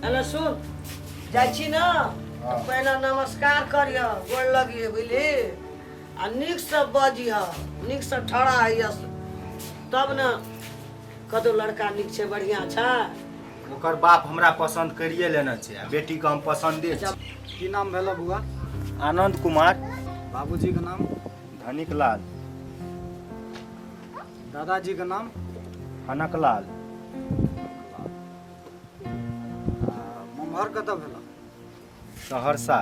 Hello सुन जाइ ना पहले नमस्कार करिय गोड़ लगिए बुझली आ निक से बजिह निक से ठड़ा है तब न कदो लड़का निक छे बढ़िया छे ओकर बाप हमरा पसंद करिए लेना छे आ बेटी के हम पसंदे छे। की नाम भेल बुआ? आनंद कुमार। बाबूजी के नाम? धनिक लाल। दादाजी के नाम? हनक लाल। मम्हर कतऽ भेल? सहरसा।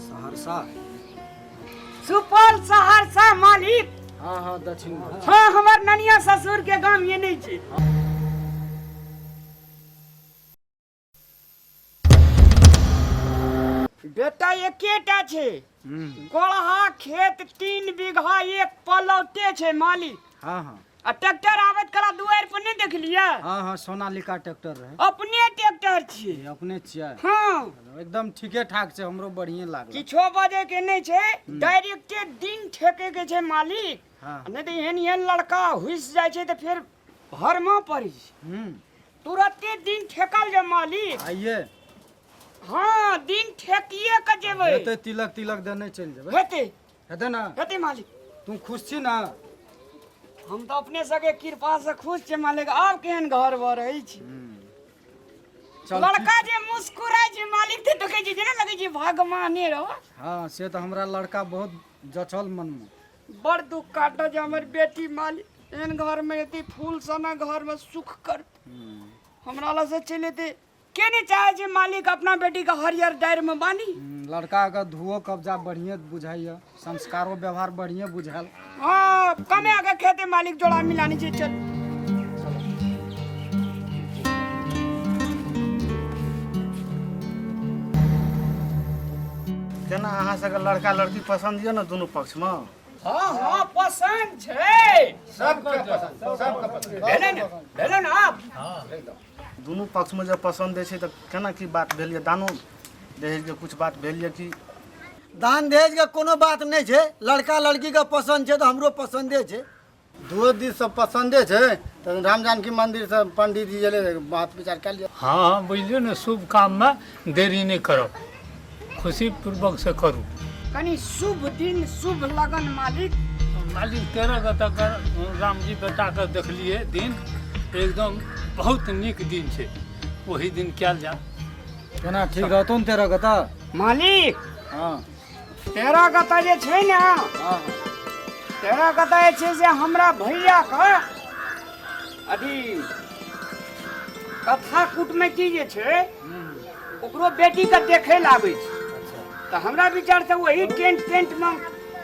सहरसा? सुपौल सहरसा मालिक। हाँ हाँ दक्षिण। हाँ हमार ननिया ससुर के गांव ये नहीं छे। बेटा एकेटा छे गोलहा खेत 3 बीघा 1 पलौटे छे मालिक। हाँ हाँ आ ट्रैक्टर आवत कला दुआर पर नहीं देख लिया? हाँ हाँ सोनालिका ट्रैक्टर रहे। अपने ट्रैक्टर छे। अपने छियै? हाँ एकदम ठीके ठाक छे, हमरो बढ़िया लागल। किछो बजे के नहीं छे, डायरेक्टे दिन ठेके के छे मालिक। हाँ नहीं तो एहन लड़का हुस जाए छे तो फिर भरमा पड़ी तुरंते दिन ठेकल जे मालिक। आइए। हाँ दिन ठेकिए के जेबै। हेते तिलक तिलक देने चल जेबै। हेते हेते ना? हेते मालिक। तू खुश छी ना? हम तो अपने सके कृपा से खुश छे मालिक। अब केहन घर बर रही छी। चल लड़का जे मुस्कुराए छे मालिक ते देखे छी जेना लगे छी भगवाने रहो। हाँ से तो हमरा लड़का बहुत जचल मन में। बड़ दुख काटा जे हमर बेटी मालिक एहन घर में एती फूल सना घर में सुख कर हमरा ला से चले ते के नहीं चाहे जे मालिक अपना बेटी का हरियर डायर में बानी। लड़का का धुओ कब्जा बढ़िया बुझाइए, संस्कारो व्यवहार बढ़िया बुझाल। हाँ कमे आगे खेते मालिक जोड़ा मिलानी चाहिए। चल केना अहाँ सबके लड़का लड़की पसंद यऽ ना दोनों पक्ष में? हाँ हाँ पसंद छे सबके पसंद भेले ना आप। दोनों पक्ष में जब पसंद है तो केना की बात भेल यऽ? दानो दहेज के कुछ बात भेल यऽ कि? दान दहेज के कोनो बात नहीं छे, लड़का लड़की का पसंद छे तो हमरो पसंदे छे। दुओ दिस सब पसंदे छे तो राम जानकी मंदिर से पंडित जी जले बात विचार कर लिया। हाँ बुझलियो ने, शुभ काम में देरी नहीं करो, खुशी पूर्वक से करू। कनी शुभ दिन शुभ लगन मालिक। मालिक 13 गता कर राम जी बेटा के देखलिए दिन एकदम बहुत निक दिन छे, वही दिन क्या जा। केना ठीक रहतो न तेरा कथा? मालिक हाँ 13 गता जे छे ना, हाँ 13 गता जे छे से हमरा भैया का अभी कथा कुटमैती जे छे ओकरो बेटी के देखे लावे छे। तो हमरा विचार से वही टेंट में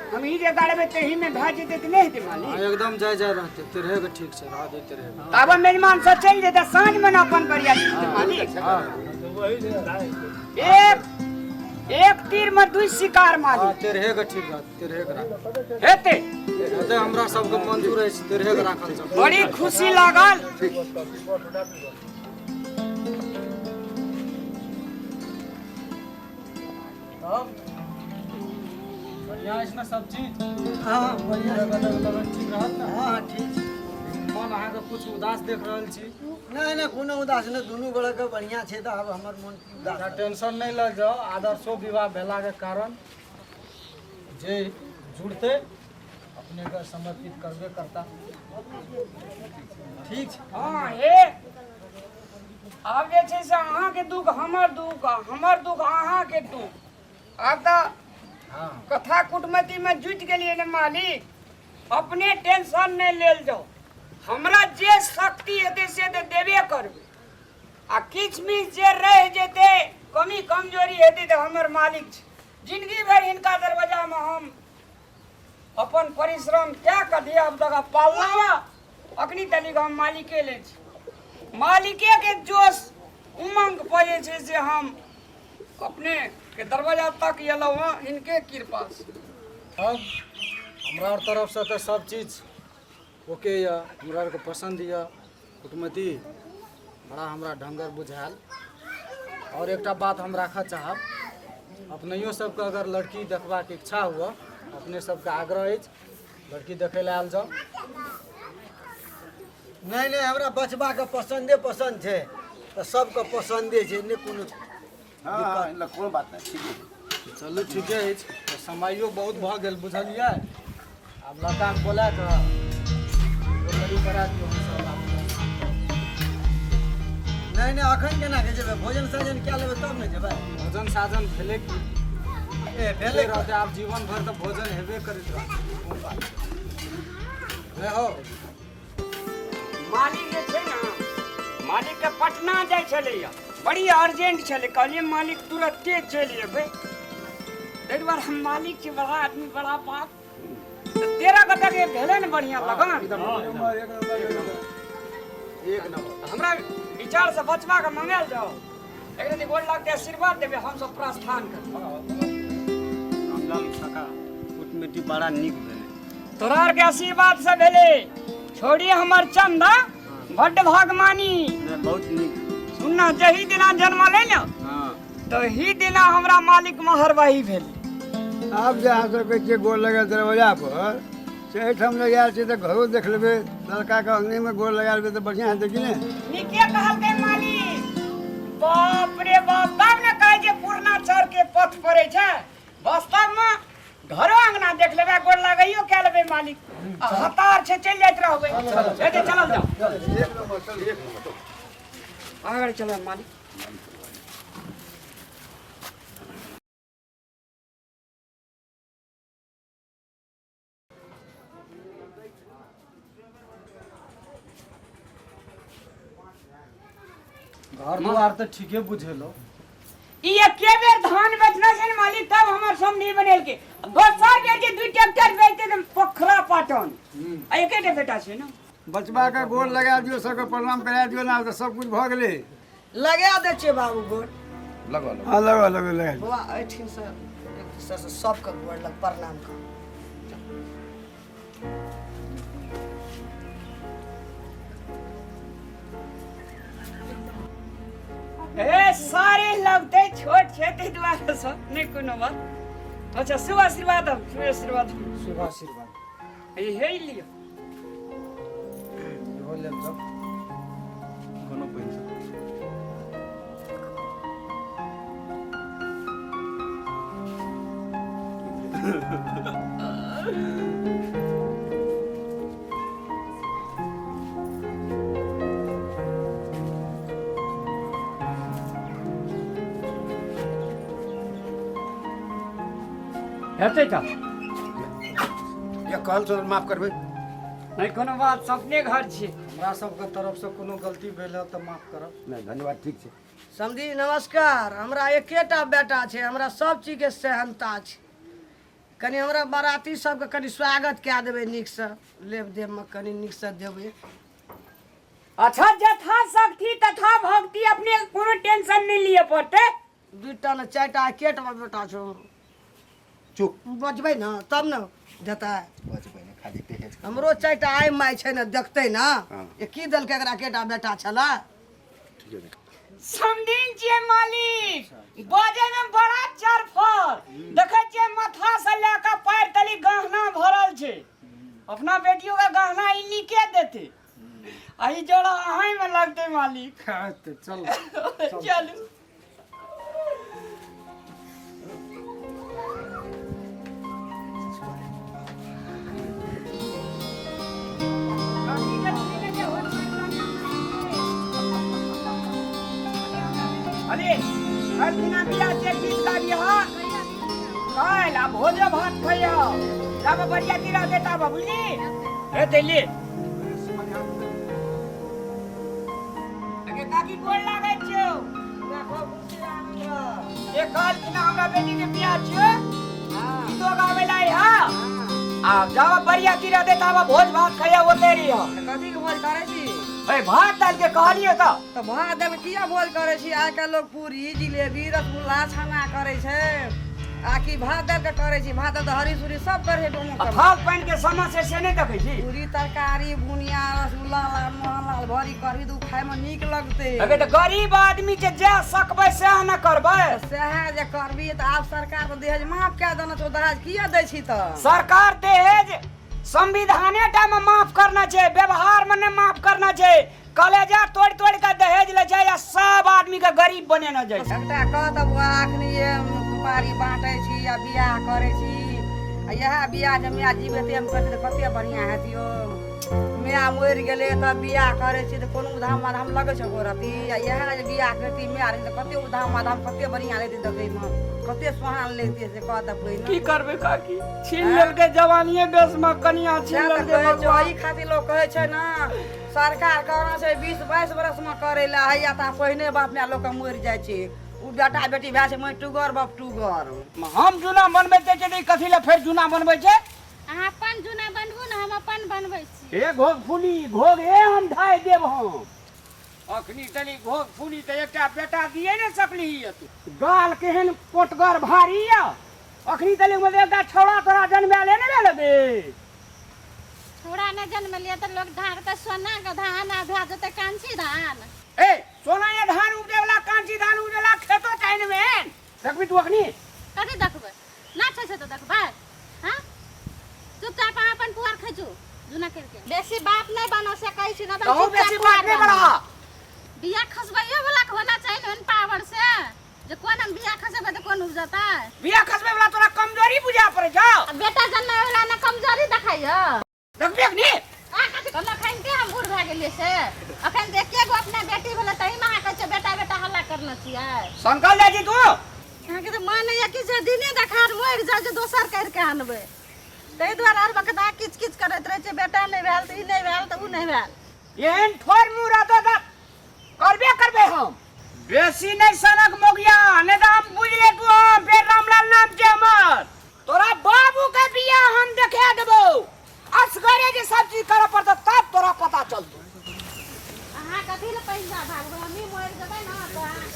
हम ही जे गाड़बे तही में भेज देते कि नहीं हेते मालिक? हाँ, एकदम जय जय रहते तेरे के ठीक से रह देते रहे। तब मेहमान सब चल जेते सांझ में ना अपन बढ़िया मालिक। हाँ एक तीर में 2 शिकार हाँ मालिक। तेरे के ठीक रह तेरे के रख हेते हेते हमरा सबके मंजूर है तेरे के राखल सब। बड़ी खुशी लागल। बढ़िया है ना सब चीज? हाँ बढ़िया ठीक रहत ना? हाँ ठीक। मन अहाँ के कुछ उदास देख रहल छी? नहीं नहीं कोनो उदास नहीं, दोनों गोड़ा के बढ़िया छे तो अब हमर मन की उदास अच्छा टेंशन नहीं ल जाओ, आदर्शो विवाह भेला के कारण जे जुड़ते अपने के समर्पित करबे करता। ठीक छै? हाँ हे अब जे छे से अहाँ के दुख हमर दुख, हमर दुख अहाँ के दुख। अब तो हाँ कथा कुटमैती में जुट गेलिए ने मालिक, अपने टेंशन नहीं लेल जाओ। हमरा जे शक्ति हेते से तो देबे करबे, आ किछ मिछ जे रह जेते कमी कमजोरी हेते तो हमर मालिक छे। जिंदगी भर इनका दरवाजा में हम अपन परिश्रम क्या कर दिया अब तक पालना अखनी तक हम मालिके ले छी। मालिके के जोश उमंग पड़े छे से हम अपने के दरवाजा तक एलो इनके कृपा से। अब हमरा और तरफ से तो सब चीज ओके या हमरा के पसंद या कुटमैती बड़ा हमरा ढंगर बुझायल। और एकटा बात हम राखऽ चाहब, अपनेयो सबके अगर लड़की देखबाक इच्छा हुआ अपने सबके आग्रह अछि लड़की देखे ला आयल जाओ। नहीं नहीं हमरा बचबा के पसंदे पसंद छे। तो सबके पसंदे छै ने कोनो हाँ इला कोन बात नहीं ठीक है चलू ठीके अछि तो समयो बहुत भऽ गेल बुझलियै आब लड़का के बोला कऽ बोलरी करा दियौ हमसब नहीं अखन केना के जेबै भोजन साजन क्या लेबै तब ने जेबै भोजन साजन भेले कि भेले रहते आब जीवन भर तो भोजन हेबे करैत रहतै कोन बात नहीं हो मालिक जे छै ने मालिक के पटना जाय छलैया बड़ी अर्जेंट छलै कहलिए मालिक तुरंते चलि एबै ताहि दुआरे हम मालिक छी बड़ा आदमी बड़ा बात तेरा कतऽ के भेलै ने बढ़िया लगन एक नंबर हमरा विचार से बचवा के मंगाल जाओ एक दिन गोड़ लागते आशीर्वाद देबे हम सब प्रस्थान करब रामलाल काका कुटमिट्टी बड़ा निक भेलै तोरा आर के आशीर्वाद से भेले छोड़ी हमर चंदा बड्ड भागमानी बहुत निक सुनना जही दिना जन्म ले न हाँ तो ही दिना हमरा मालिक महरबाही भेल आब जे अहाँ सबके जे गोर लगा दरवाजा पर से एहिठाम लगायल छै तऽ घरो देख लेबै लड़काके अंगनेमे गोर लगा लेबै तऽ बढ़िआँ हेतै कि नहि नीके कहलकै मालिक बाप रे बाप तब ने कहै जे पुरना चर के पथ पड़े छै वास्तव में घरो अंगना देख लेबै गोर लगाइयो कए लेबै मालिक आ हतार छै चलि जाइत रहबै चलल जाओ आगे चलो मालिक घर दुआर तो ठीके बुझेलो ई एके बेर धान बेचना छै ने मालिक तब हमर समधी बनेल के दोसर बेर जे 2 ट्रैक्टर बेचते त पोखरा पाटन आ एकेटे बेटा छै ना बचबाके गोर लगा दियौ सबके प्रणाम करा दियौ ने तऽ सब कुछ भऽ गेलै लगा दै छियै बाबू गोड़ हाँ लगा लगा लगा बौआ एठिन से एक दूसरे से सबके गोड़ लग प्रणाम कर ए सारे लगते छोट छै तै दुआरे से नै कोनो बात अच्छा शुभ आशीर्वाद शुभ आशीर्वाद ये हे लियो हो ले सब कोनो पैसा हेतै त ये कहल तो माफ करबै नै कोनो बात सपने घर छी हमरा सबके तरफ से कोनो गलती भेल है तऽ माफ करब नहीं धन्यवाद ठीक छै समधी नमस्कार हमरा एकेटा बेटा छै हमरा सब चीज के सहनता छै कनी हमरा बाराती सबके कनी स्वागत कए देबै नीक से लेब देब में कनी नीक से देबै अच्छा जथा शक्ति तथा भक्ति अपने कोनो टेंशन नहीं लिए पड़ते 2टा ने 4टा एकेटा बेटा छौ चुप बजबै न तब न देता बचबै नहीं खाली तेज हमरो 4टा आइ माय छै न देखतै न हाँ। ये की देलकै एकरा केटा बेटा छला ठीक है समझिन छियै मालिक बाजे में बड़ा चरफर देखे छियै माथा से लेकर पैर तली गहना भरल छै अपना बेटियों का गहना ई निके देते आई जोड़ा अहीं में लगते मालिक तो चल चलू अरे हर दिना बिया से गीत गाबी हा काल अब भोज भात खइया तब बढ़िया तिरा देता बाबूजी ए तेली अगे काकी गोल लागे छौ ये काल दिना हमरा बेटी के बिया छौ गीतो गावे लाई हा आ जाव बढ़िया तिरा देता भोज भात खइया वो तेरी हा कथी के भोज करे छी ए भात डाल के कहलिए त तो भात में किया भोज करे छी आइ काल्हि लोग पूरी जिलेबी रसगुल्ला छाना करे छै आकि भात दाल के करे छी भात दाल हरी सुरी सब करे छै भात पानी के समस्या से नहीं देखे छी पूरी तरकारी बुनिया रसगुल्ला लाल भरी करी दू खाए में नीक लगते अबे तो गरीब आदमी के जे सकबै से न करबै सएह जे करबी तऽ आब सरकार तो दहेज माफ कए देना छौ दहेज किया दै छी तऽ सरकार दहेज संविधाने टा में माफ करना चाहिए व्यवहार में नहीं माफ करना चाहिए कलेजा तोड़ तोड़ के दहेज ले जाए या सब आदमी के गरीब बने न जाए। एकटा कहत अखनी कुमारी बाँटै छी आ बियाह करै छी आ इएह बियाह जे माय जीवते हम करतै तऽ कते बढ़िआँ हेतियो। माय मरि गेलै तऽ बियाह करै छी तऽ कोनो उधाम माधाम लगै छै गोरती आ इएह जे बियाह करती माय रहै तऽ कते उधाम माधाम कते बढ़िआँ लेतै देखैमे कते सोहान लेतै से कहत पहिने। की करबै काकी छीन लेलकै जवानीए बेस में कनिया छीन लेलकै एहि खातिर लोग कहै छै ना सरकार कहना छै 20-22 बरस में करै ला हैया ता पहिने बाप माय लोग के मरि जाइ छै उ बेटा बेटी भए छै मैं टुगर बाप टुगर। हम जूना बनबै छै तऽ कथी ले फेर जूना बनबै छै। अहाँ अपन जूना बनबू ना हम अपन बनबै छी। ए घोग फूली घोग ए हम धाय देब हम अखनी तनी घोग फूली त एकटा बेटा दिए न सकली तू गाल केहन पोटगर भारी या अखनी तनी में एकटा छौड़ा तोरा जन्माले न लेबे। छोड़ा ने जन्म लिया तो लोग धान के सोना के धान आधा जते कांची धान ए सोना ये धान उपजे वाला कांची धान उपजे वाला खेतो चाहिए में देखबी तू अखनी कथी देखबै ना छै से तो देखबै। हां चुपचाप अपन पुआर खैचू जूना करके बेसी बात नहीं बना सकै छी ना तो बेसी बात नहीं बना बिया खसबैयो वाला होना चाहिए न पावर से जे कोन हम बिया खसबै त कोन उपजता बिया खसबै वाला तोरा कमजोरी बुझा पड़े छ। बेटा जन्म वाला ना कमजोरी देखाइयो देखबी अखनी आ कथी कहला खैन के हम बूढ़ भ गेलिए से अखन देख के गो अपना बेटी वाला तही में कहै छै बेटा बेटा हल्ला करना छियै। संकल ले जी तू अहाँ के त मन या कि जे दिने देखार मोर जा जे दोसर कर के आनबै तै द्वारा हर वक्त आ किच किच करैत रहै छै बेटा नहीं भेल त ई नहीं भेल त उ नहीं भेल एहन ठोर मुंह रहतो त करबे करबे हम बेसी नहीं सनक मोगिया ने तो हम बुझले तू हम फेर रामलाल नाम के हमर तोरा बाबू के बिया हम देखा देबो असगरे जे सब चीज करे पड़त तब तोरा पता चलतो। अहाँ कथी ले पैसा भागबै हमी मोर जबै ना त अहाँ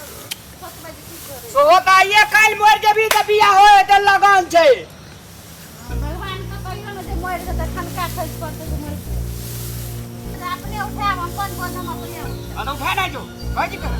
सोचबै जे की करे सोता ये काल मोर जेबी त बिया होए त लगन छै। भगवान के कहियो न जे मोर के खनका खैस पड़तै जे मोर अपने उठाब हम कोन बोझ हम अपने अन उठा ना जो भाजी कर